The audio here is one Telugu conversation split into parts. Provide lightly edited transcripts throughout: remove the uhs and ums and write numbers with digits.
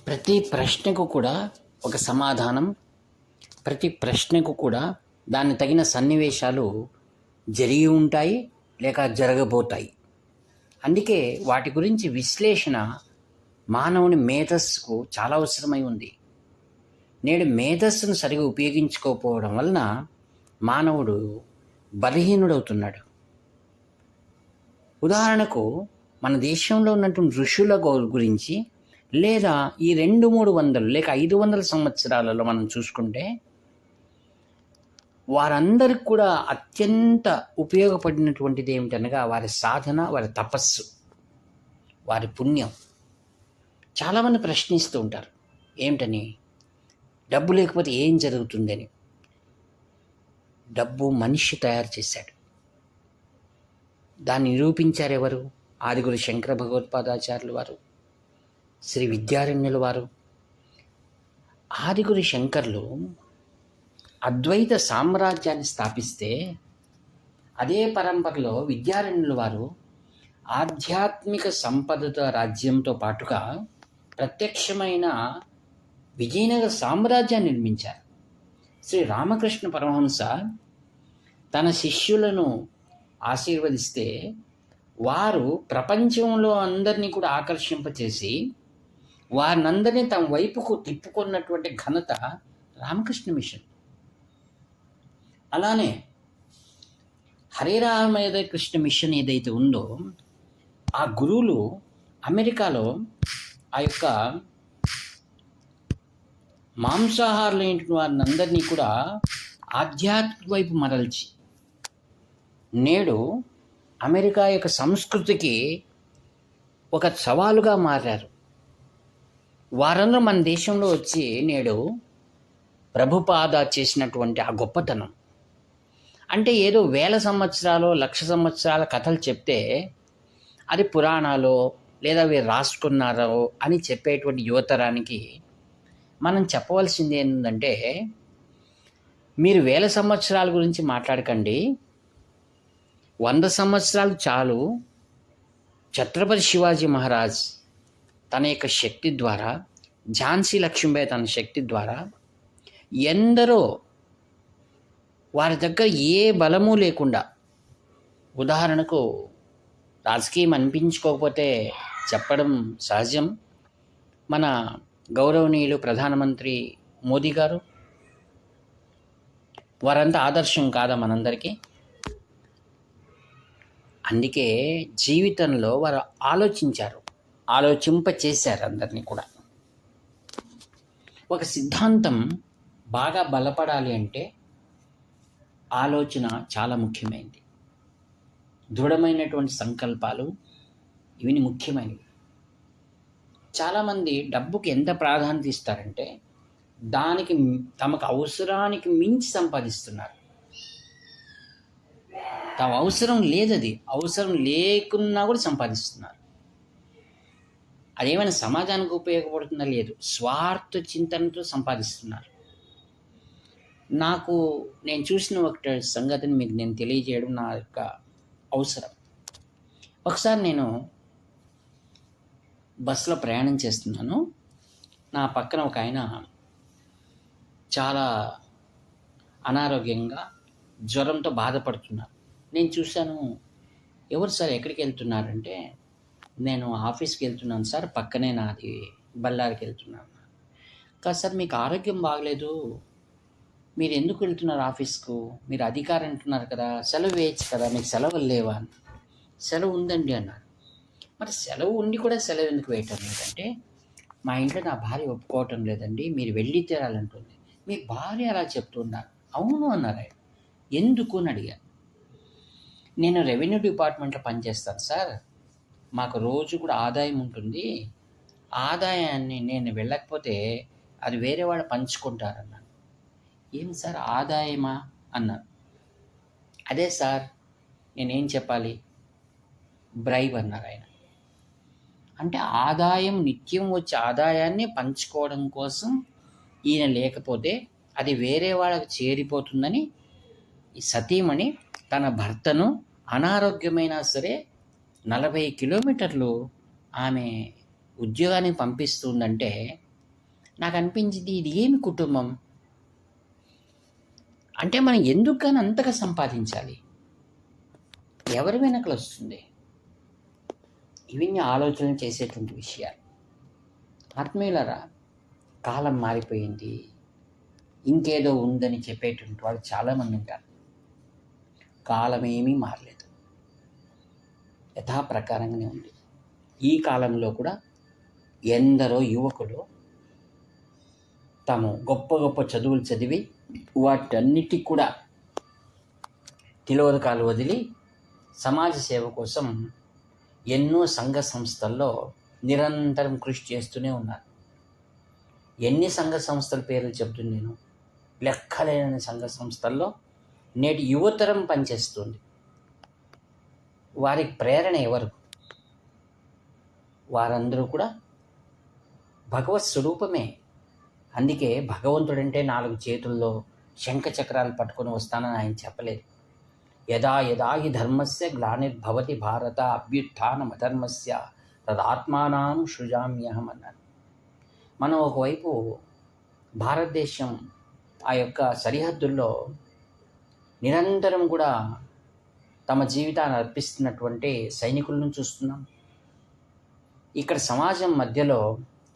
ప్రతి ప్రశ్నకు కూడా ఒక సమాధానం, ప్రతి ప్రశ్నకు కూడా దానికి తగిన సన్నివేశాలు జరిగి ఉంటాయి లేక జరగబోతాయి. అందుకే వాటి గురించి విశ్లేషణ మానవుని మేధస్సుకు చాలా అవసరమై ఉంది. నేడు మేధస్సును సరిగా ఉపయోగించుకోకపోవడం వలన మానవుడు బలహీనుడవుతున్నాడు. ఉదాహరణకు మన దేశంలో ఉన్నటువంటి ఋషుల గురించి లేదా ఈ 200-300 లేక 500 సంవత్సరాలలో మనం చూసుకుంటే వారందరికి కూడా అత్యంత ఉపయోగపడినటువంటిది ఏమిటనగా వారి సాధన, వారి తపస్సు, వారి పుణ్యం. చాలామంది ప్రశ్నిస్తూ ఉంటారు, ఏమిటని, డబ్బు లేకపోతే ఏం జరుగుతుందని. డబ్బు మనిషి తయారు చేశాడు. దాన్ని నిరూపించారు ఎవరు? ఆదిగురు శంకర భగవత్పాదాచార్యులు వారు, శ్రీ విద్యారణ్యులు వారు. ఆదిగురు శంకర్లు అద్వైత సామ్రాజ్యాన్ని స్థాపిస్తే అదే పరంపరలో విద్యారణ్యుల వారు ఆధ్యాత్మిక సంపదతో రాజ్యంతో పాటుగా ప్రత్యక్షమైన విజయనగర సామ్రాజ్యాన్ని నిర్మించారు. శ్రీ రామకృష్ణ పరమహంస తన శిష్యులను ఆశీర్వదిస్తే వారు ప్రపంచంలో అందరినీ కూడా ఆకర్షింపచేసి వారినందరినీ తమ వైపుకు తిప్పుకున్నటువంటి ఘనత రామకృష్ణ మిషన్. అలానే హరే కృష్ణ మిషన్ ఏదైతే ఉందో ఆ గురువులు అమెరికాలో ఆ యొక్క మాంసాహారులైన వారిని అందరినీ కూడా ఆధ్యాత్మిక వైపు మరల్చి నేడు అమెరికా యొక్క సంస్కృతికి ఒక సవాలుగా మారారు. వారందరూ మన దేశంలో వచ్చి నేడు ప్రభుపాద చేసినటువంటి ఆ గొప్పతనం అంటే ఏదో 1000 సంవత్సరాలు 1,00,000 సంవత్సరాల కథలు చెప్తే అది పురాణాలు లేదా వీరు రాసుకున్నారో అని చెప్పేటువంటి యువతరానికి మనం చెప్పవలసింది ఏంటంటే, మీరు 1000 సంవత్సరాల గురించి మాట్లాడకండి, 100 సంవత్సరాలు చాలు. ఛత్రపతి శివాజీ మహారాజ్ తన యొక్క శక్తి ద్వారా, ఝాన్సీ లక్ష్మీబాయి తన శక్తి ద్వారా ఎందరో వారి దగ్గర ఏ బలము లేకుండా, ఉదాహరణకు రాజకీయం అనిపించుకోకపోతే చెప్పడం సహజం, మన గౌరవనీయులు ప్రధానమంత్రి మోదీ గారు, వారంతా ఆదర్శం కాదా మనందరికీ? అందుకే జీవితంలో వారు ఆలోచించారు, ఆలోచింపచేశారు అందరినీ కూడా. ఒక సిద్ధాంతం బాగా బలపడాలి అంటే ఆలోచన చాలా ముఖ్యమైనది. దృఢమైనటువంటి సంకల్పాలు ఇవి ముఖ్యమైనవి. చాలామంది డబ్బుకి ఎంత ప్రాధాన్యత ఇస్తారంటే దానికి తమకు అవసరానికి మించి సంపాదిస్తున్నారు. తమ అవసరం లేదది, అవసరం లేకున్నా కూడా సంపాదిస్తున్నారు. అదేమైనా సమాజానికి ఉపయోగపడుతుందా? లేదు, స్వార్థ చింతనతో సంపాదిస్తున్నారు. నేను చూసిన ఒక సంగతిని మీకు నేను తెలియజేయడం నా యొక్క అవసరం. ఒకసారి నేను బస్సులో ప్రయాణం చేస్తున్నాను. నా పక్కన ఒక ఆయన చాలా అనారోగ్యంగా జ్వరంతో బాధపడుతున్నారు. నేను చూశాను, ఎవరు సార్, ఎక్కడికి వెళ్తున్నారంటే, నేను ఆఫీస్కి వెళ్తున్నాను సార్, పక్కనే నాది బళ్ళారికి వెళ్తున్నాను. కాదు సార్, మీకు ఆరోగ్యం బాగలేదు, మీరు ఎందుకు వెళ్తున్నారు ఆఫీస్కు? మీరు అధికారం అంటున్నారు కదా, సెలవు వేయచ్చు కదా, మీకు సెలవులు లేవా? సెలవు ఉందండి అన్నారు. మరి సెలవు ఉండి కూడా సెలవు ఎందుకు వేయటం లేదంటే, మా ఇంట్లో నా భార్య ఒప్పుకోవటం లేదండి, మీరు వెళ్ళి తీరాలంటుంది. మీ భార్య అలా చెప్తున్నారు? అవును అన్నారు ఆయన. ఎందుకు అని అడిగాను. నేను రెవెన్యూ డిపార్ట్మెంట్లో పనిచేస్తాను సార్, మాకు రోజు కూడా ఆదాయం ఉంటుంది, ఆదాయాన్ని నేను వెళ్ళకపోతే అది వేరే వాళ్ళు పంచుకుంటారన్నాను. ఏం సార్ ఆదాయమా అన్నారు. అదే సార్, నేనేం చెప్పాలి, బ్రైబ్ అన్నారు ఆయన. అంటే ఆదాయం, నిత్యం వచ్చే ఆదాయాన్ని పంచుకోవడం కోసం ఈయన లేకపోతే అది వేరే వాళ్ళకి చేరిపోతుందని ఈ సతీమణి తన భర్తను అనారోగ్యమైనా సరే 40 కిలోమీటర్లు ఆమె ఉద్యోగానికి పంపిస్తుందంటే నాకు అనిపించింది, ఇది ఏమి కుటుంబం? అంటే మనం ఎందుకు కానీ అంతగా సంపాదించాలి? ఎవరి వెనకలు వస్తుంది? ఇవన్నీ ఆలోచన చేసేటువంటి విషయాలు. ఆత్మీయులారా, కాలం మారిపోయింది, ఇంకేదో ఉందని చెప్పేటువంటి వాళ్ళు చాలామంది ఉంటారు. కాలం ఏమీ మారలేదు, యథాప్రకారంగానే ఉంది. ఈ కాలంలో కూడా ఎందరో యువకులు తాము గొప్ప గొప్ప చదువులు చదివి వాటన్నిటికి కూడా తిలోదకాలు వదిలి సమాజ సేవ కోసం ఎన్నో సంఘ సంస్థల్లో నిరంతరం కృషి చేస్తూనే ఉన్నారు. ఎన్ని సంఘ సంస్థల పేర్లు చెబుతుంది నేను, లెక్కలేని సంఘ సంస్థల్లో నేటి యువతరం పనిచేస్తుంది. వారికి ప్రేరణ ఎవరు? వారందరూ కూడా భగవత్ స్వరూపమే. అందుకే భగవంతుడంటే 4 చేతుల్లో శంఖ చక్రాలు పట్టుకొని వస్తానని ఆయన చెప్పలేదు. యదా యదా హి ధర్మస్య గ్లానిర్భవతి భారత అభ్యుత్థానమధర్మస్య తదాత్మానం సృజామ్యహం అన్నారు. మనం ఒకవైపు భారతదేశం ఆ యొక్క సరిహద్దుల్లో నిరంతరం కూడా తమ జీవితాన్ని అర్పిస్తున్నటువంటి సైనికులను చూస్తున్నాం. ఇక్కడ సమాజం మధ్యలో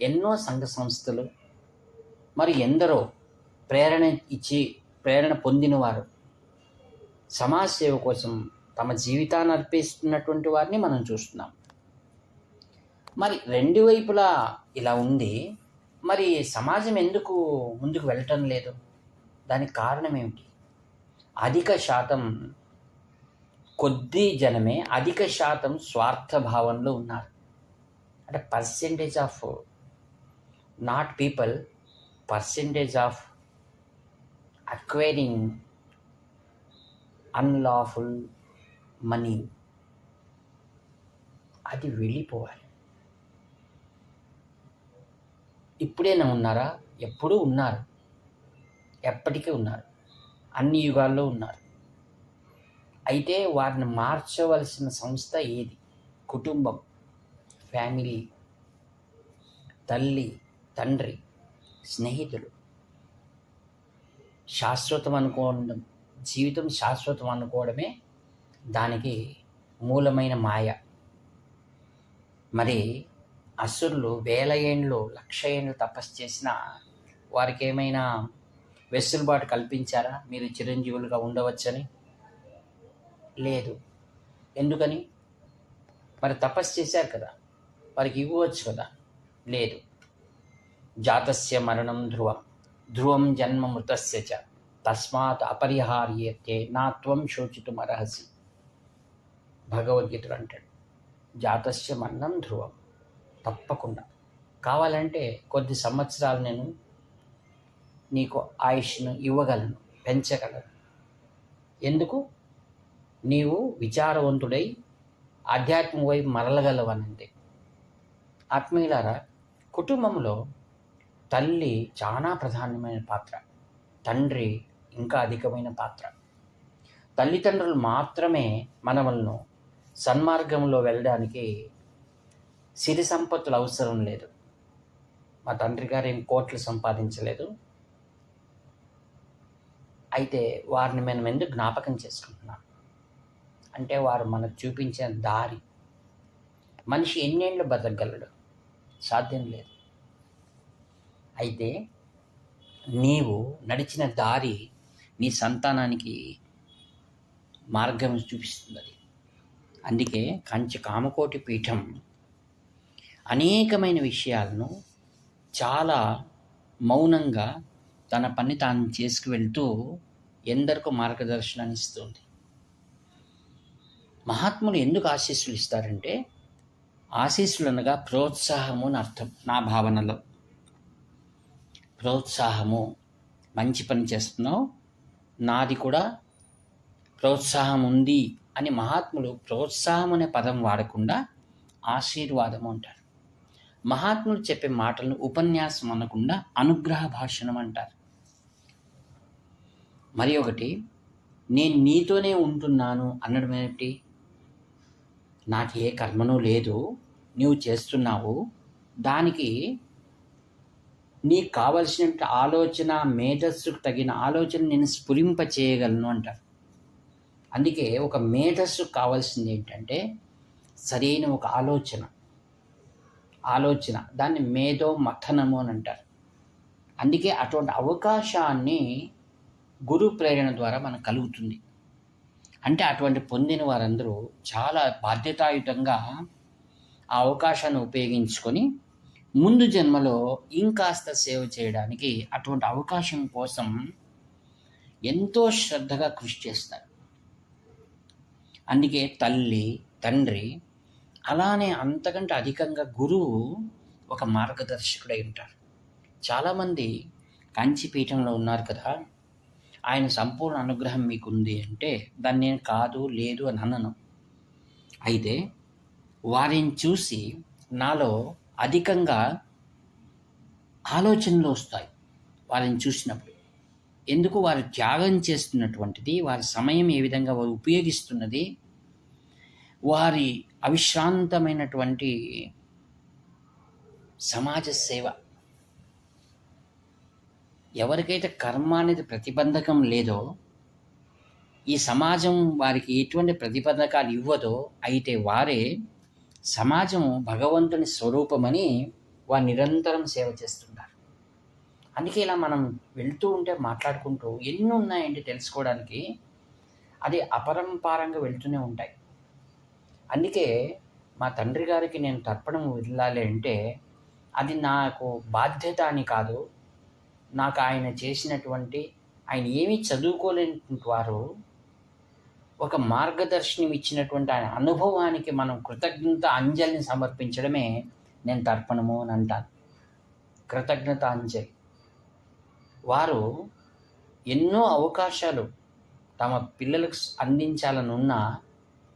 ఎన్నో సంఘ సంస్థలు, మరి ఎందరో ప్రేరణ పొందినవారు సమాజ సేవ కోసం తమ జీవితాన్ని అర్పిస్తున్నటువంటి వారిని మనం చూస్తున్నాం. మరి రెండు వైపులా ఇలా ఉంది. మరి సమాజం ఎందుకు ముందుకు వెళ్ళటం లేదు? దానికి కారణం ఏమిటి? అధిక శాతం కొద్ది జనమే అధిక శాతం స్వార్థ భావంలో ఉన్నారు. అంటే percentage of not people, percentage of acquiring unlawful money, అది వెళ్ళిపోవాలి. ఇప్పుడేనా ఉన్నారా? ఎప్పుడూ ఉన్నారు, ఎప్పటికీ ఉన్నారు, అన్ని యుగాల్లో ఉన్నారు. అయితే వారిని మార్చవలసిన సంస్థ ఏది? కుటుంబం, ఫ్యామిలీ, తల్లి, తండ్రి, స్నేహితులు. శాశ్వతం అనుకోవడం, జీవితం శాశ్వతం అనుకోవడమే దానికి మూలమైన మాయ. మరి అసురులు 1000 ఏండ్లు 1,00,000 ఏండ్లు తపస్సు చేసినా వారికి ఏమైనా వెసులుబాటు కల్పించారా? మీరు చిరంజీవులుగా ఉండవచ్చని? లేదు. ఎందుకని? మరి తపస్సు చేశారు కదా, వారికి ఇవ్వచ్చు కదా? లేదు. జాతస్య మరణం ధ్రువం, ధ్రువం జన్మ మృతస్య చ, తస్మాత్ అపరిహార్యతే నాత్వం శోచితుం అర్హసి. భగవద్గీతలు అంటాడు, జాతస్య మరణం ధ్రువం. తప్పకుండా కావాలంటే కొద్ది సంవత్సరాలు నేను నీకు ఆయుష్ను ఇవ్వగలను, పెంచగలను. ఎందుకు? నీవు విచారవంతుడై ఆధ్యాత్మిక వైపు మరలగలవనంతే. ఆత్మీయులారా, కుటుంబంలో తల్లి చాలా ప్రధానమైన పాత్ర, తండ్రి ఇంకా అధికమైన పాత్ర. తల్లిదండ్రులు మాత్రమే మనలను సన్మార్గంలో వెళ్ళడానికి సిరి సంపత్తులు అవసరం లేదు. మా తండ్రి గారు ఏం కోట్లు సంపాదించలేదు. అయితే వారిని మనం ఎందుకు జ్ఞాపకం చేసుకుంటున్నాం అంటే, వారు మనకు చూపించిన దారి. మనిషి ఎన్నేళ్ళు బతకగలడు? సాధ్యం లేదు. అయితే నీవు నడిచిన దారి నీ సంతానానికి మార్గం చూపిస్తుంది. అందుకే కంచి కామకోటి పీఠం అనేకమైన విషయాలను చాలా మౌనంగా తన పని తాను చేసుకువెళ్తూ ఎందరికో మార్గదర్శనాన్ని ఇస్తుంది. మహాత్ములు ఎందుకు ఆశీస్సులు ఇస్తారంటే, ఆశీస్సులు అనగా ప్రోత్సాహము అని అర్థం. నా భావనలో ప్రోత్సాహము, మంచి పని చేస్తున్నావు, నాది కూడా ప్రోత్సాహం ఉంది అని మహాత్ములు ప్రోత్సాహం అనే పదం వాడకుండా ఆశీర్వాదము అంటారు. మహాత్ములు చెప్పే మాటలను ఉపన్యాసం అనకుండా అనుగ్రహ భాషణం అంటారు. మరి ఒకటి, నేను నీతోనే ఉంటున్నాను అనడం ఏమిటి? నాకు ఏ కర్మనూ లేదు, నీవు చేస్తున్నావు, దానికి నీకు కావలసిన ఆలోచన, మేధస్సుకు తగిన ఆలోచన నేను స్ఫురింప చేయగలను అంటారు. అందుకే ఒక మేధస్సుకు కావాల్సింది ఏంటంటే సరైన ఒక ఆలోచన దాన్ని మేధో మథనము అని అంటారు. అందుకే అటువంటి అవకాశాన్ని గురు ప్రేరణ ద్వారా మనకు కలుగుతుంది. అంటే అటువంటి పొందిన వారందరూ చాలా బాధ్యతాయుతంగా ఆ అవకాశాన్ని ఉపయోగించుకొని ముందు జన్మలో ఇంకాస్త సేవ చేయడానికి అటువంటి అవకాశం కోసం ఎంతో శ్రద్ధగా కృషి చేస్తారు. అందుకే తల్లి, తండ్రి, అలానే అంతకంటే అధికంగా గురువు ఒక మార్గదర్శకుడై ఉంటారు. చాలామంది కంచిపీఠంలో ఉన్నారు కదా, ఆయన సంపూర్ణ అనుగ్రహం మీకుంది అంటే దాన్ని నేను కాదు, లేదు అని అనను. అయితే వారిని చూసి నాలో అధికంగా ఆలోచనలు వస్తాయి. వారిని చూసినప్పుడు ఎందుకు వారు త్యాగం చేస్తున్నటువంటిది, వారి సమయం ఏ విధంగా వారు ఉపయోగిస్తున్నది, వారి అవిశ్రాంతమైనటువంటి సమాజ సేవ. ఎవరికైతే కర్మ అనేది ప్రతిబంధకం లేదో, ఈ సమాజం వారికి ఎటువంటి ప్రతిబంధకాలు ఇవ్వదో, అయితే వారే సమాజము భగవంతుని స్వరూపమని వారు నిరంతరం సేవ చేస్తున్నారు. అందుకే ఇలా మనం వెళ్తూ ఉంటే మాట్లాడుకుంటూ ఎన్ని ఉన్నాయండి తెలుసుకోవడానికి, అది అపరంపారంగా వెళ్తూనే ఉంటాయి. అందుకే మా తండ్రి గారికి నేను తర్పణం వెళ్ళాలి అంటే అది నాకు బాధ్యత అని కాదు. నాకు ఆయన చేసినటువంటి, ఆయన ఏమీ చదువుకోలేని వారు ఒక మార్గదర్శనం ఇచ్చినటువంటి ఆయన అనుభవానికి మనం కృతజ్ఞత అంజలిని సమర్పించడమే నేను తర్పణము అని అంటాను. కృతజ్ఞత అంజలి. వారు ఎన్నో అవకాశాలు తమ పిల్లలకు అందించాలని ఉన్నా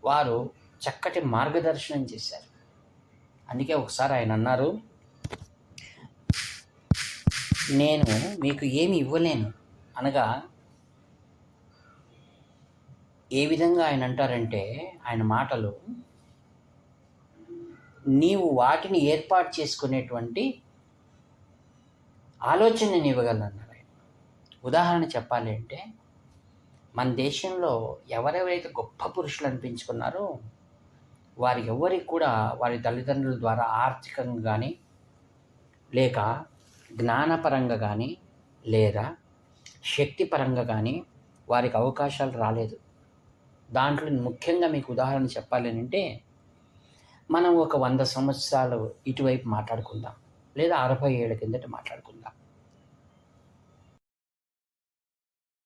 వారు చక్కటి మార్గదర్శనం చేశారు. అందుకే ఒకసారి ఆయన అన్నారు, నేను మీకు ఏమి ఇవ్వలేను అనగా ఏ విధంగా ఆయన అంటారంటే, ఆయన మాటలు, నీవు వాటిని ఏర్పాటు చేసుకునేటువంటి ఆలోచన నేను ఇవ్వగలను అన్నారు ఆయన. ఉదాహరణ చెప్పాలి అంటే, మన దేశంలో ఎవరెవరైతే గొప్ప పురుషులు అనిపించుకున్నారో వారి ఎవరికి కూడా వారి తల్లిదండ్రుల ద్వారా ఆర్థికంగా కానీ, లేక జ్ఞానపరంగా కానీ, లేదా శక్తిపరంగా కానీ వారికి అవకాశాలు రాలేదు. దాంట్లో ముఖ్యంగా మీకు ఉదాహరణ చెప్పాలి అంటే, మనం ఒక 100 సంవత్సరాలు ఇటువైపు మాట్లాడుకుందాం, లేదా 60 ఏళ్ళ కిందట మాట్లాడుకుందాం.